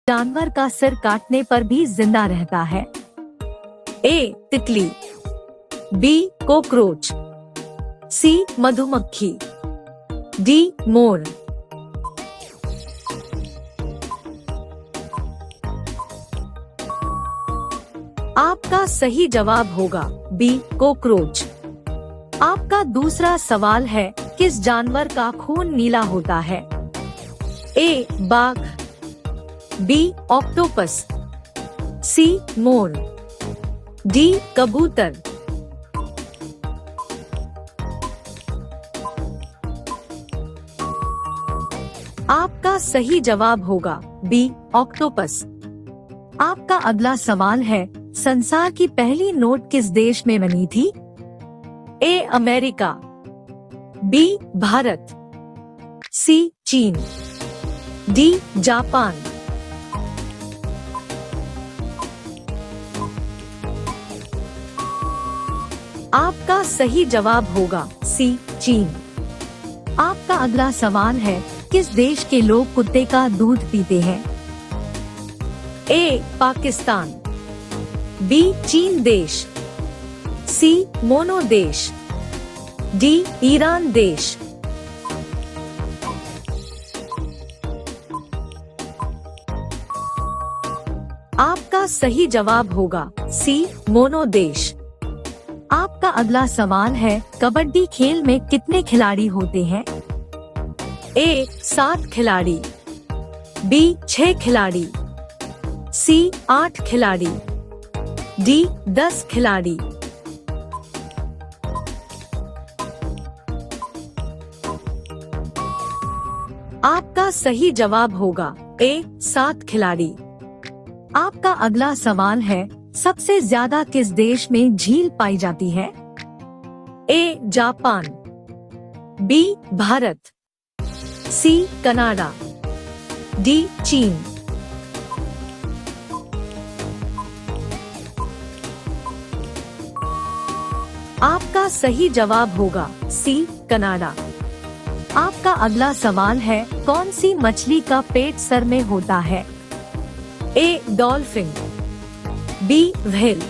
जानवर का सिर काटने पर भी जिंदा रहता है? ए. तितली, बी. कॉकरोच, सी. मधुमक्खी, डी. मोर। आपका सही जवाब होगा बी. कॉकरोच। आपका दूसरा सवाल है, किस जानवर का खून नीला होता है? ए. बाघ, बी. ऑक्टोपस, सी. मोर, डी. कबूतर। आपका सही जवाब होगा बी. ऑक्टोपस। आपका अगला सवाल है, संसार की पहली नोट किस देश में बनी थी? A. America, B. Bharat, C. चीन, डी. जापान। आपका सही जवाब होगा सी. चीन। आपका अगला सवाल है, किस देश के लोग कुत्ते का दूध पीते हैं? ए. पाकिस्तान, बी. चीन देश, सी. मोनो देश, डी. ईरान देश। आपका सही जवाब होगा सी. मोनो देश। आपका अगला सवाल है, कबड्डी खेल में कितने खिलाड़ी होते हैं? ए. 7 खिलाड़ी, बी. 6 खिलाड़ी, सी. 8 खिलाड़ी, डी. 10 खिलाड़ी। आपका सही जवाब होगा ए. 7 खिलाड़ी। आपका अगला सवाल है, सबसे ज्यादा किस देश में झील पाई जाती है? A. Japan, B. Bharat, C. Canada, D. चीन। आपका सही जवाब होगा सी. कनाडा। आपका अगला सवाल है, कौन सी मछली का पेट सर में होता है? A. Dolphin, B. Whale,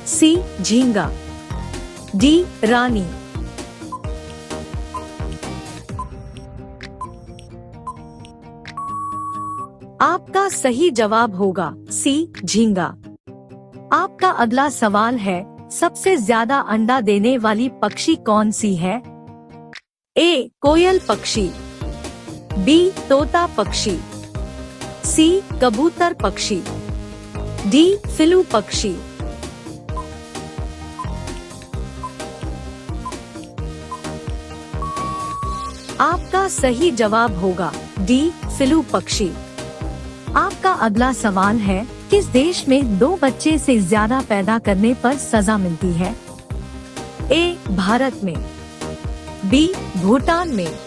C. झींगा, डी. रानी। आपका सही जवाब होगा सी. झींगा। आपका अगला सवाल है, सबसे ज्यादा अंडा देने वाली पक्षी कौन सी है? ए. कोयल पक्षी, बी. तोता पक्षी, सी. कबूतर पक्षी, डी. फिलू पक्षी। आपका सही जवाब होगा डी. फिलू पक्षी। आपका अगला सवाल है, किस देश में 2 बच्चे से ज्यादा पैदा करने पर सजा मिलती है? ए. भारत में, बी. भूटान में,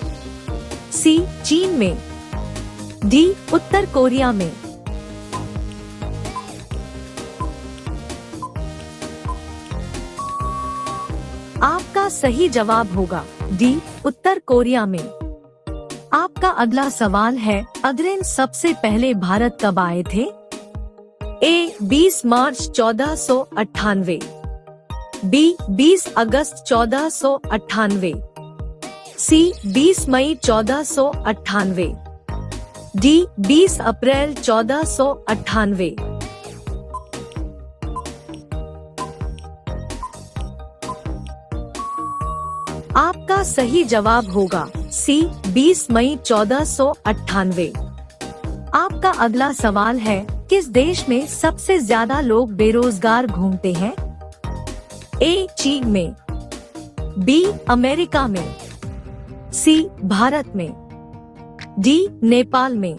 सी. चीन में, डी. उत्तर कोरिया में। आपका सही जवाब होगा डी. उत्तर कोरिया में। आपका अगला सवाल है, अग्रसेन सबसे पहले भारत कब आए थे? ए. 20 मार्च 1498, बी. 20 अगस्त 1498, सी. 20 मई 1498, डी. 20 अप्रैल 1498। आपका सही जवाब होगा सी. 20 मई 1498। आपका अगला सवाल है, किस देश में सबसे ज्यादा लोग बेरोजगार घूमते हैं? ए. चीन में, बी. अमेरिका में, सी. भारत में, डी. नेपाल में।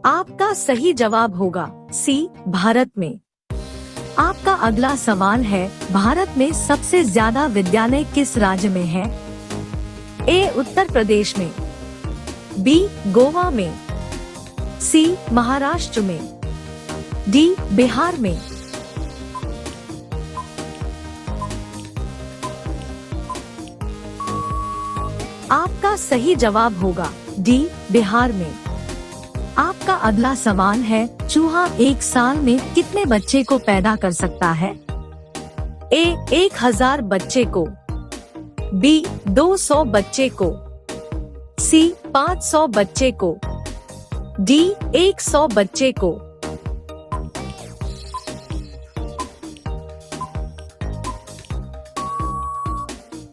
आपका सही जवाब होगा सी. भारत में। आपका अगला सवाल है, भारत में सबसे ज्यादा विद्यालय किस राज्य में है? ए. उत्तर प्रदेश में, बी. गोवा में, सी. महाराष्ट्र में, डी. बिहार में। आपका सही जवाब होगा डी, बिहार में। आपका अगला सवाल है, चूहा एक साल में कितने बच्चे को पैदा कर सकता है? ए, 1000 बच्चे को, बी, 200 बच्चे को, सी, 500 बच्चे को, डी, 100 बच्चे को।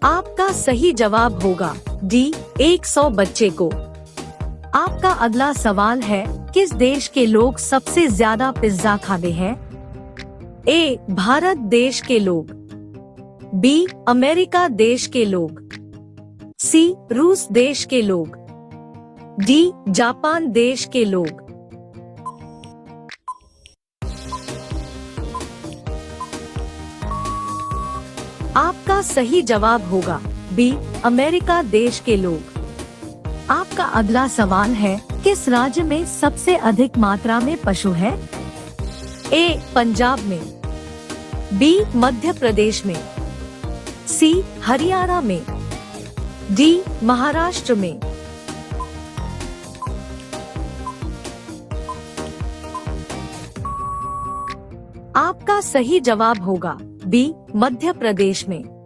आपका सही जवाब होगा डी, 100 बच्चे को। आपका अगला सवाल है, किस देश के लोग सबसे ज्यादा पिज्जा खाते हैं? ए, भारत देश के लोग, बी, अमेरिका देश के लोग, सी, रूस देश के लोग, डी, जापान देश के लोग। आपका सही जवाब होगा बी, अमेरिका देश के लोग। आपका अगला सवाल है, किस राज्य में सबसे अधिक मात्रा में पशु है? ए, पंजाब में, बी, मध्य प्रदेश में, सी, हरियाणा में, डी, महाराष्ट्र में। आपका सही जवाब होगा बी, मध्य प्रदेश में।